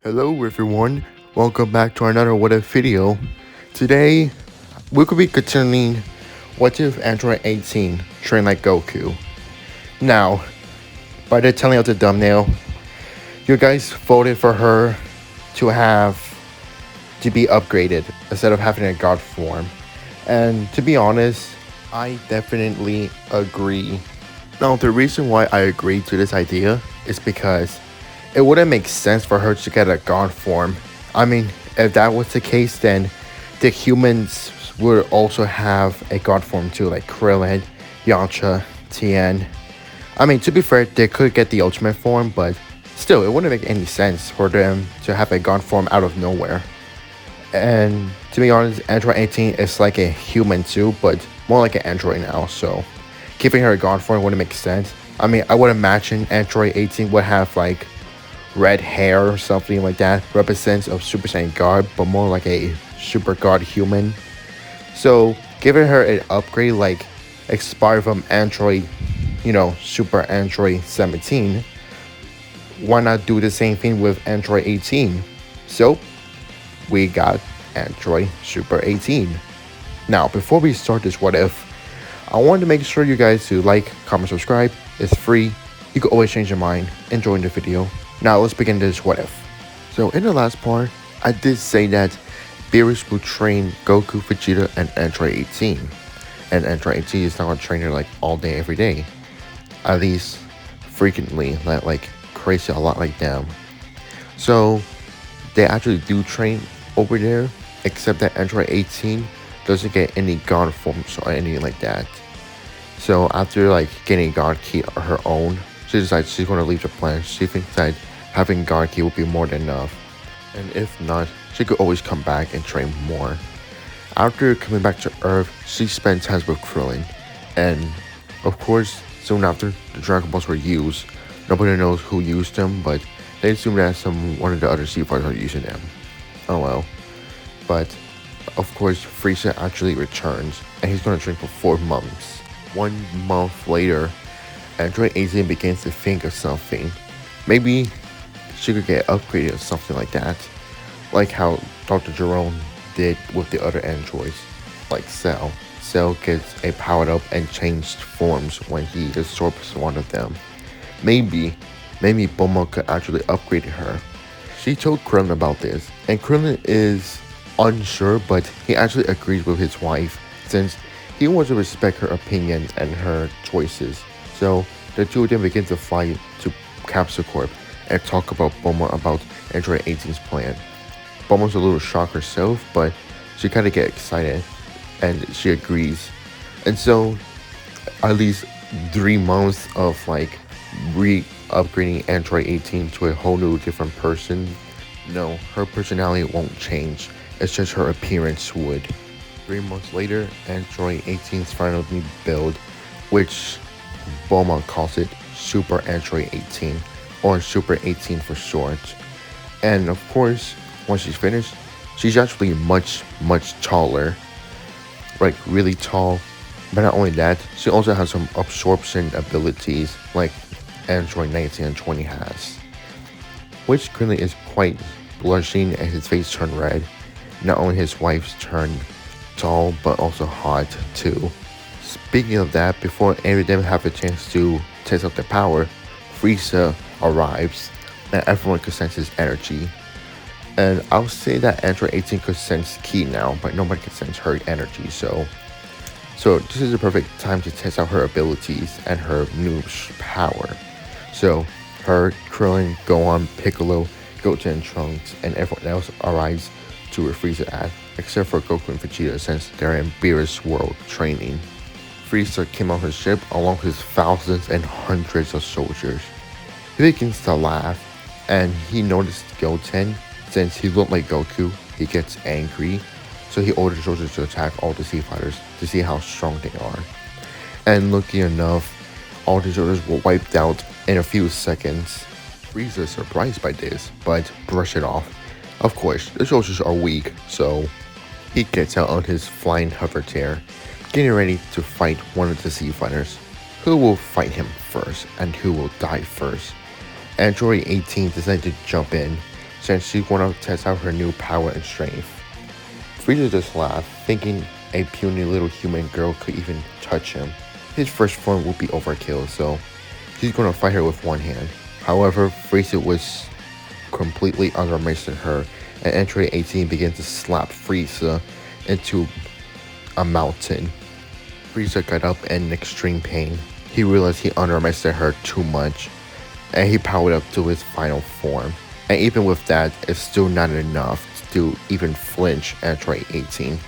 Hello everyone, welcome back to another What If video. Today, we could be continuing What If Android 18 trained like Goku. Now, by the telling of the thumbnail, you guys voted for her to be upgraded instead of having a god form. And to be honest, I definitely agree. Now, the reason why I agree to this idea is because it wouldn't make sense for her to get a god form. I mean, if that was the case, then the humans would also have a god form too, like Krillin, Yamcha, Tien. I mean, to be fair, they could get the ultimate form, but still, it wouldn't make any sense for them to have a god form out of nowhere. And to be honest, Android 18 is like a human too, but more like an android now, so giving her a god form wouldn't make sense. I mean, I would imagine Android 18 would have like red hair or something like that, represents a Super Saiyan God, but more like a Super God human. So giving her an upgrade like expired from Android, Super Android 17, why not do the same thing with Android 18? So we got Android Super 18. Now, before we start this what if, I wanted to make sure you guys to like, comment, subscribe. It's free. You can always change your mind. Enjoying the video. Now let's begin this what if. So in the last part, I did say that Beerus will train Goku, Vegeta, and Android 18. And Android 18 is not going to train her like all day, every day. At least frequently, like crazy, a lot like them. So they actually do train over there, except that Android 18 doesn't get any god forms or anything like that. So after like getting god key on her own, she decides she's going to leave the planet. She thinks that having god key will be more than enough. And if not, she could always come back and train more. After coming back to Earth, she spent time with Krillin. And of course, soon after, the Dragon Balls were used. Nobody knows who used them, but they assume that one of the other Sea Fighters are using them. Oh well. But of course, Frieza actually returns, and he's going to train for 4 months. 1 month later, Android 18 begins to think of something. Maybe she could get upgraded or something like that. Like how Dr. Jerome did with the other androids, like Cell. Cell gets a powered up and changed forms when he absorbs one of them. Maybe Bulma could actually upgrade her. She told Krillin about this, and Krillin is unsure, but he actually agrees with his wife since he wants to respect her opinion and her choices. So the two of them begin to fly to Capsule Corp and talk about Bulma about Android 18's plan. Bulma's a little shocked herself, but she kind of gets excited and she agrees. And so at least 3 months of like re-upgrading Android 18 to a whole new different person. No, her personality won't change. It's just her appearance would. 3 months later, Android 18's finally built, which Bulma calls it Super Android 18, or Super 18 for short. And of course, once she's finished, she's actually much taller. Like really tall. But not only that, she also has some absorption abilities like Android 19 and 20 has. Which currently is quite blushing and his face turned red. Not only his wife's turned tall, but also hot too. Speaking of that, before any of them have a chance to test out their power, Frieza arrives and everyone could sense his energy. And I'll say that Android 18 could sense Ki now, but nobody can sense her energy, so this is the perfect time to test out her abilities and her new power. So her, Krillin, Gohan, Piccolo, Goten, and Trunks, and everyone else arrives to where Frieza at, except for Goku and Vegeta since they're in Beerus world training. Frieza came on his ship along with thousands and hundreds of soldiers. He begins to laugh, and he noticed Goten. Since he looked like Goku, he gets angry, so he orders soldiers to attack all the Sea Fighters to see how strong they are. And lucky enough, all the soldiers were wiped out in a few seconds. Frieza is surprised by this, but brush it off. Of course, the soldiers are weak, so he gets out on his flying hover chair, getting ready to fight one of the Sea Fighters. Who will fight him first, and who will die first? Android 18 decided to jump in since she's going to test out her new power and strength. Frieza just laughed, thinking a puny little human girl could even touch him. His first form would be overkill, so he's going to fight her with one hand. However, Frieza was completely underestimated her, and Android 18 began to slap Frieza into a mountain. Frieza got up in extreme pain. He realized he underestimated her too much, and he powered up to his final form. And even with that, it's still not enough to even flinch Android 18.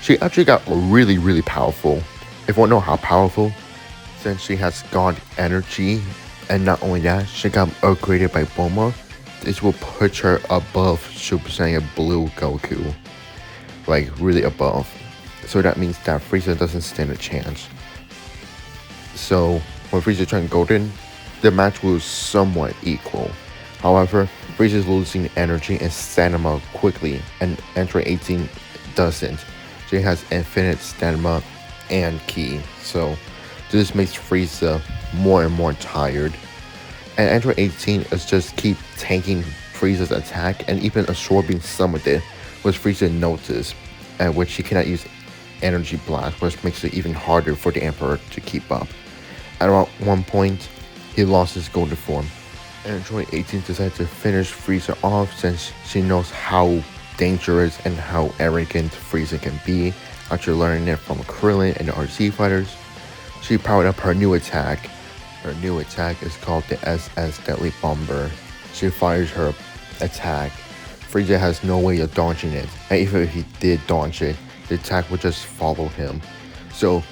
She actually got really powerful. If you want to know how powerful, since she has God energy, and not only that, she got upgraded by Bulma, this will put her above Super Saiyan Blue Goku. Like, really above. So that means that Frieza doesn't stand a chance. So, when Frieza turned Golden, the match was somewhat equal. However, Frieza's losing energy and stamina quickly, and Android 18 doesn't. She has infinite stamina and ki, so this makes Frieza more and more tired. And Android 18 is just keep tanking Frieza's attack and even absorbing some of it, which Frieza noticed, and which he cannot use energy blast, which makes it even harder for the Emperor to keep up. At around one point, he lost his golden form. Android 18 decided to finish Frieza off since she knows how dangerous and how arrogant Frieza can be after learning it from Krillin and the RC fighters. She powered up her new attack. Her new attack is called the SS Deadly Bomber. She fires her attack. Frieza has no way of dodging it, and even if he did dodge it, the attack would just follow him. So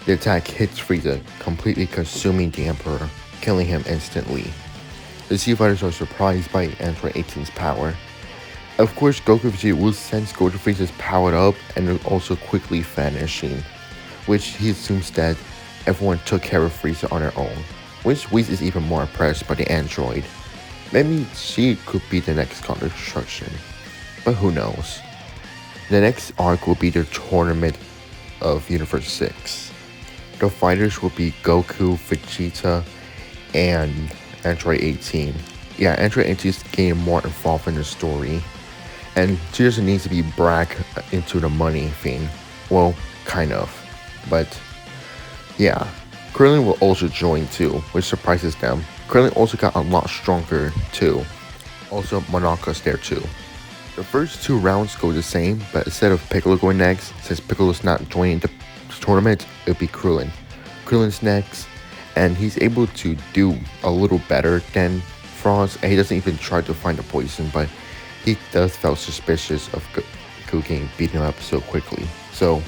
the attack hits Frieza, completely consuming the Emperor, killing him instantly. The Sea Fighters are surprised by Android 18's power. Of course, Goku Vegeta will sense Golden Frieza's powered up and also quickly vanishing, which he assumes that everyone took care of Frieza on their own, which Whis is even more impressed by the android. Maybe she could be the next God of Destruction, but who knows. The next arc will be the Tournament of Universe 6. The fighters will be Goku, Vegeta, and Android 18. Yeah, Android 18 is getting more involved in the story, and she doesn't need to be bragged into the money thing. Well, kind of, but yeah. Krillin will also join too, which surprises them. Krillin also got a lot stronger too. Also, Monarca's there too. The first two rounds go the same, but instead of Piccolo going next, since Piccolo's not joining the tournament, it'll be Krillin. Krillin's next, and he's able to do a little better than Frost, and he doesn't even try to find the poison, but he does feel suspicious of Goku getting beaten up so quickly. So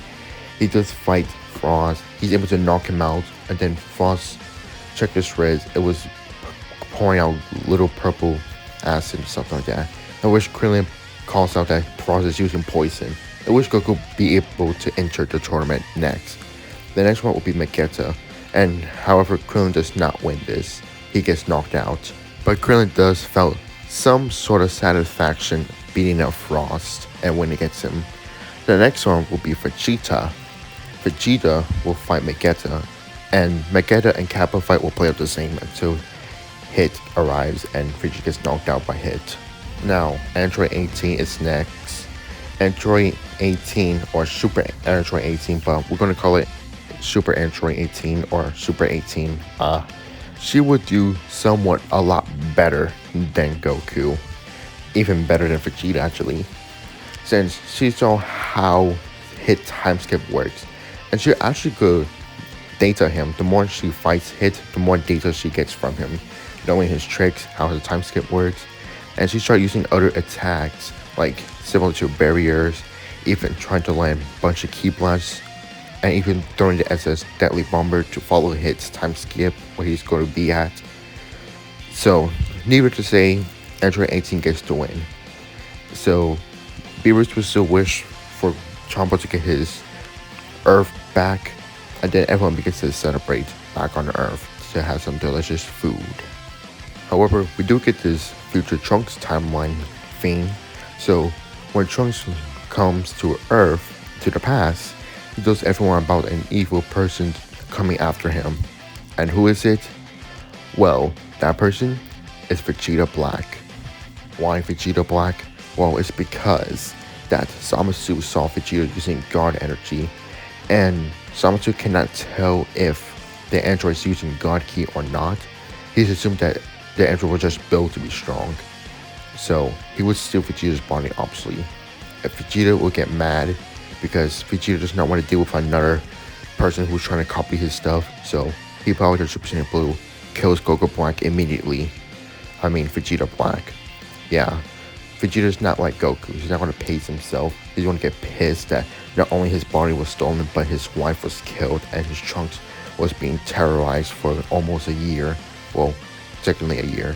he does fight Frost, he's able to knock him out, and then Frost checked his shreds, it was pouring out little purple acid and stuff like that. I wish Krillin calls out that Frost is using poison. I wish Goku be able to enter the tournament next. The next one will be Vegeta, and however Krillin does not win this, he gets knocked out. But Krillin does felt some sort of satisfaction beating up Frost and winning against him. The next one will be Vegeta. Vegeta will fight Vegeta, and Vegeta and Kappa fight will play out the same until Hit arrives and Vegeta gets knocked out by Hit. Now, Android 18 is next. Android 18 or Super Android 18, but we're going to call it Super Android 18 or Super 18. She would do somewhat a lot better than Goku. Even better than Vegeta actually. Since she saw how Hit time skip works. And she actually could data him. The more she fights Hit, the more data she gets from him. Knowing his tricks, how his time skip works. And she started using other attacks, like similar to barriers, even trying to land a bunch of key blasts, and even throwing the SS Deadly Bomber to follow Hit's time skip where he's going to be at. So, needless to say, Android 18 gets the win. So, Beerus would still wish for Champa to get his Earth back, and then everyone begins to celebrate back on Earth to have some delicious food. However, we do get this future Trunks timeline thing, so when Trunks comes to Earth, to the past, he tells everyone about an evil person coming after him. And who is it? Well, that person is Vegeta Black. Why Vegeta Black? Well, it's because that Zamasu saw Vegeta using God energy, and Zamasu cannot tell if the android is using God Ki or not. He's assumed that the android was just built to be strong. So he would steal Vegeta's body obviously. If Vegeta would get mad because Vegeta does not want to deal with another person who's trying to copy his stuff, so he probably does Super Saiyan Blue, kills Goku Black immediately. I mean Vegeta Black. Yeah, Vegeta's not like Goku. He's not going to pace himself. He's going to get pissed that not only his body was stolen, but his wife was killed and his Trunks was being terrorized for almost a year. Well, technically a year.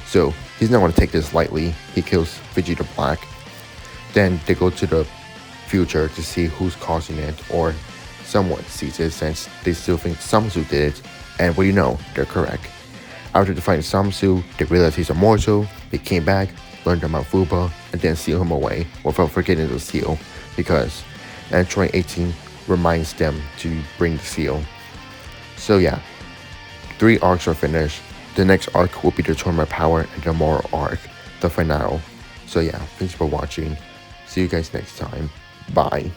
So he's not going to take this lightly. He kills Vegeta Black. Then they go to the future to see who's causing it, or someone sees it since they still think Zamasu did it. And what do you know? They're correct. After defeating Zamasu, they realized he's immortal. They came back, learned about Fuba, and then seal him away without forgetting the seal, because Android 18 reminds them to bring the seal. So yeah, 3 arcs are finished. The next arc will be the Tournament Power and the Moral arc, the finale. So yeah, thanks for watching. See you guys next time. Bye.